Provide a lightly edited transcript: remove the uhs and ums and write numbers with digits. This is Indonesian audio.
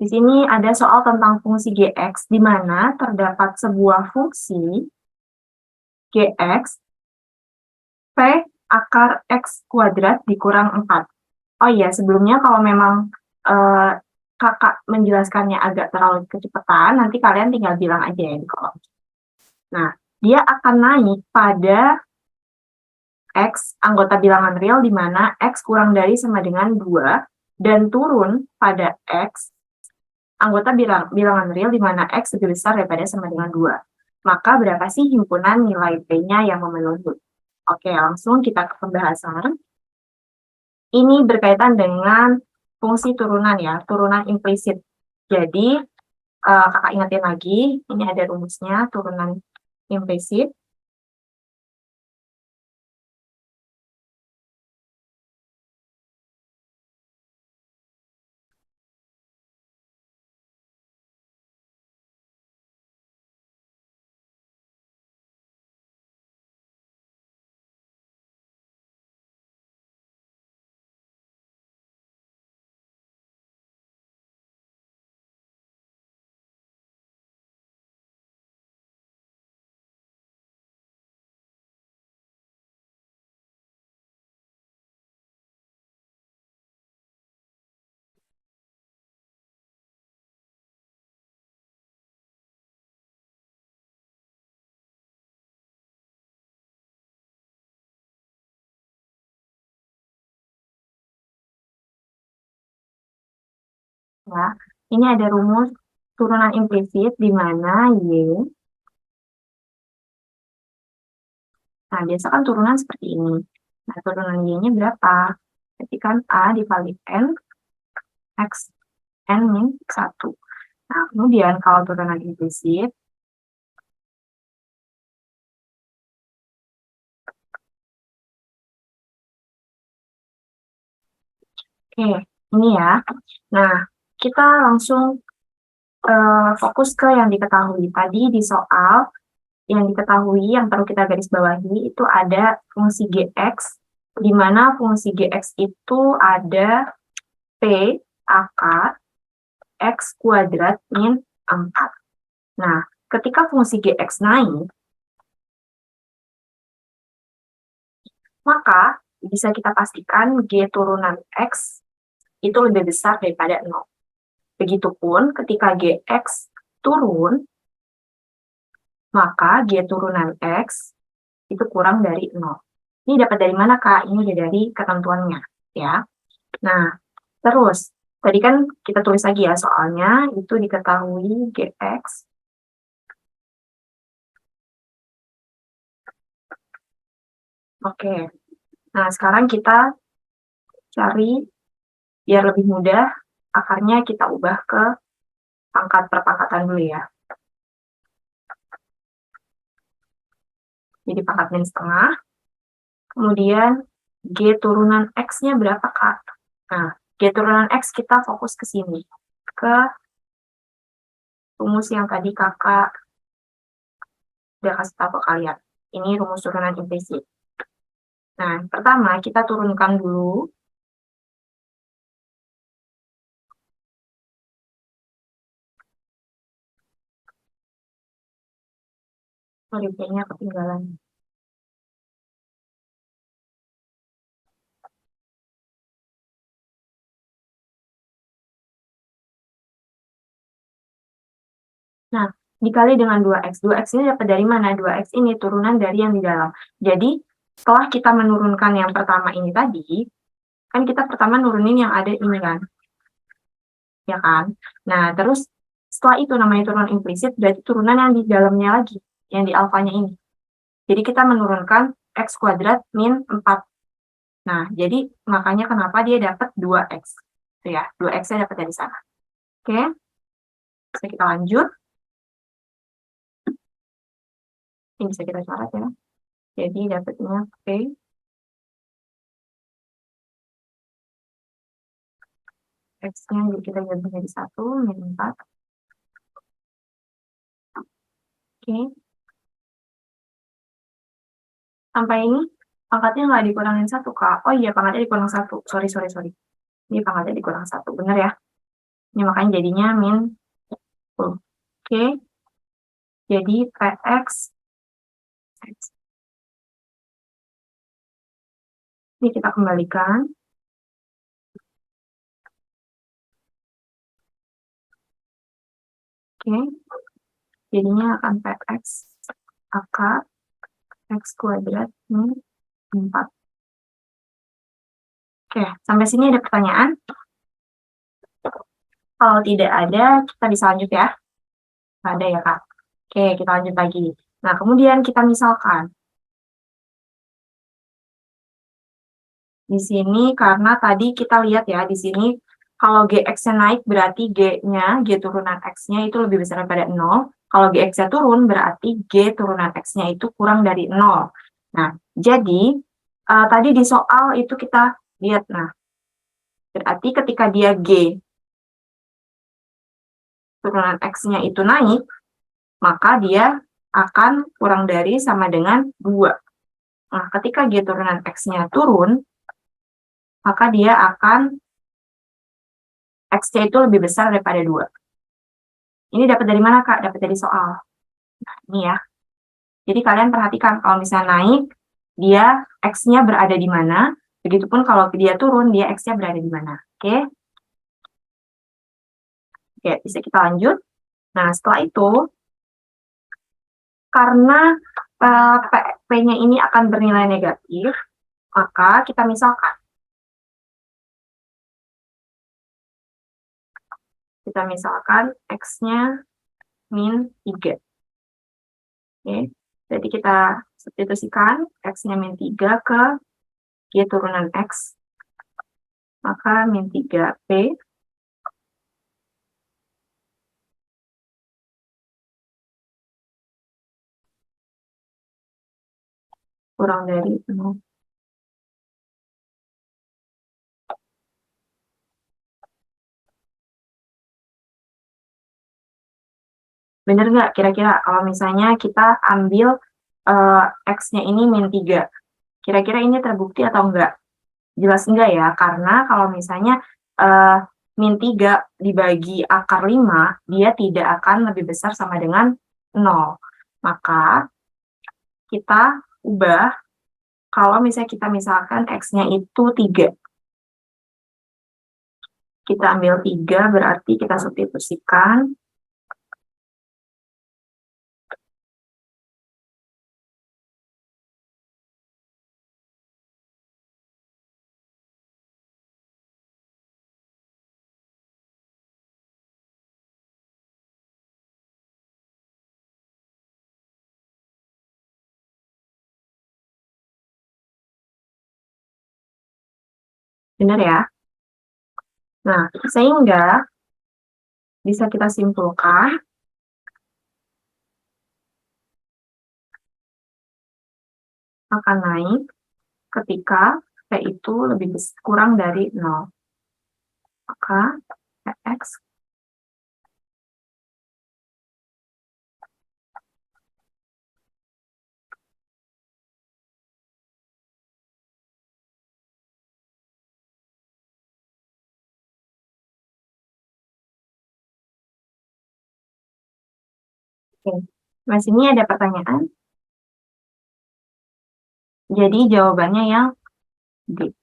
Di sini ada soal tentang fungsi Gx, di mana terdapat sebuah fungsi Gx P akar X kuadrat dikurang 4. Oh iya, sebelumnya kalau memang kakak menjelaskannya agak terlalu kecepatan, nanti kalian tinggal bilang aja ya di kolom. Nah, dia akan naik pada X, anggota bilangan real, di mana X kurang dari sama dengan 2, dan turun pada X, anggota bilangan real di mana X lebih besar daripada sama dengan 2. Maka berapa sih himpunan nilai P-nya yang memenuhi? Oke, langsung kita ke pembahasan. Ini berkaitan dengan fungsi turunan ya, turunan implisit. Jadi, kakak ingetin lagi, ini ada rumusnya, turunan implisit. Ya, ini ada rumus turunan implisit di mana Y. Nah, biasa kan turunan seperti ini. Nah, turunan Y-nya berapa? Berarti kan A dikali N, X, N min 1. Nah, kemudian kalau turunan implisit, oke, ini ya. Nah, kita langsung fokus ke yang diketahui. Tadi di soal, yang diketahui, yang perlu kita garis bawahi, itu ada fungsi Gx, di mana fungsi Gx itu ada P akar X kuadrat min 4. Nah, ketika fungsi Gx naik, maka bisa kita pastikan G turunan X itu lebih besar daripada 0. Begitupun ketika Gx turun, maka G turunan X itu kurang dari 0. Ini dapat dari mana, Kak? Ini dari ketentuannya, ya. Nah, terus, tadi kan kita tulis lagi ya soalnya, itu diketahui Gx. Oke, nah sekarang kita cari, biar lebih mudah, akarnya kita ubah ke pangkat perpangkatan dulu ya. Jadi pangkat min setengah. Kemudian G turunan X-nya berapa, Kak? Nah, G turunan X kita fokus ke sini. Ke rumus yang tadi kakak udah kasih tahu ke kalian. Ini rumus turunan implisit. Nah, pertama kita turunkan dulu. Sorry, kayaknya ketinggalan. Nah, dikali dengan 2x. 2x ini dapat dari mana? 2x ini turunan dari yang di dalam. Jadi, setelah kita menurunkan yang pertama ini tadi, kan kita pertama nurunin yang ada ini kan. Ya kan? Nah, terus setelah itu namanya turunan implisit, berarti turunan yang di dalamnya lagi, yang di alfanya ini. Jadi kita menurunkan x kuadrat min 4. Nah, jadi makanya kenapa dia dapat 2x. Itu ya, 2x-nya dapat dari sana. Oke, bisa kita lanjut. Ini bisa kita coret ya. Jadi dapatnya P X-nya kita ganti jadi 1, min 4. Oke. Sampai ini, pangkatnya nggak dikurangin 1, Kak. Oh iya, pangkatnya dikurang 1. Sorry. Ini pangkatnya dikurang 1, bener ya? Ini makanya jadinya min 10. Oke. Jadi Px ini kita kembalikan. Oke. Jadinya akan Px akar x kuadrat min 4. Oke, sampai sini ada pertanyaan? Kalau tidak ada, kita bisa lanjut ya. Nggak ada ya, Kak? Oke, kita lanjut lagi. Nah, kemudian kita misalkan. Di sini karena tadi kita lihat ya, di sini kalau Gx-nya naik berarti G-nya, G turunan X-nya itu lebih besar daripada 0. Kalau Gx-nya turun berarti G turunan X-nya itu kurang dari 0. Nah, jadi tadi di soal itu kita lihat, nah, berarti ketika dia G turunan X-nya itu naik, maka dia akan kurang dari sama dengan 2. Nah, ketika G turunan X-nya turun, maka dia akan X-nya itu lebih besar daripada 2. Ini dapat dari mana, Kak? Dapat dari soal. Nah, ini ya. Jadi kalian perhatikan, kalau misalnya naik, dia X-nya berada di mana. Begitupun kalau dia turun, dia X-nya berada di mana. Oke? Oke, bisa kita lanjut. Nah, setelah itu, karena P-nya ini akan bernilai negatif, maka kita misalkan. Kita misalkan X-nya min 3. Oke, jadi kita substitusikan X-nya min 3 ke G turunan X, maka min 3P kurang dari 0. Bener nggak kira-kira kalau misalnya kita ambil X-nya ini min 3? Kira-kira ini terbukti atau enggak? Jelas enggak ya, karena kalau misalnya min 3 dibagi akar 5, dia tidak akan lebih besar sama dengan 0. Maka kita ubah, kalau misalnya kita misalkan X-nya itu 3. Kita ambil 3, berarti kita substitusikan. Benar ya? Nah, sehingga bisa kita simpulkan akan naik ketika P itu lebih kurang dari 0. Maka Px Oke, Mas ini ada pertanyaan? Jadi jawabannya yang D.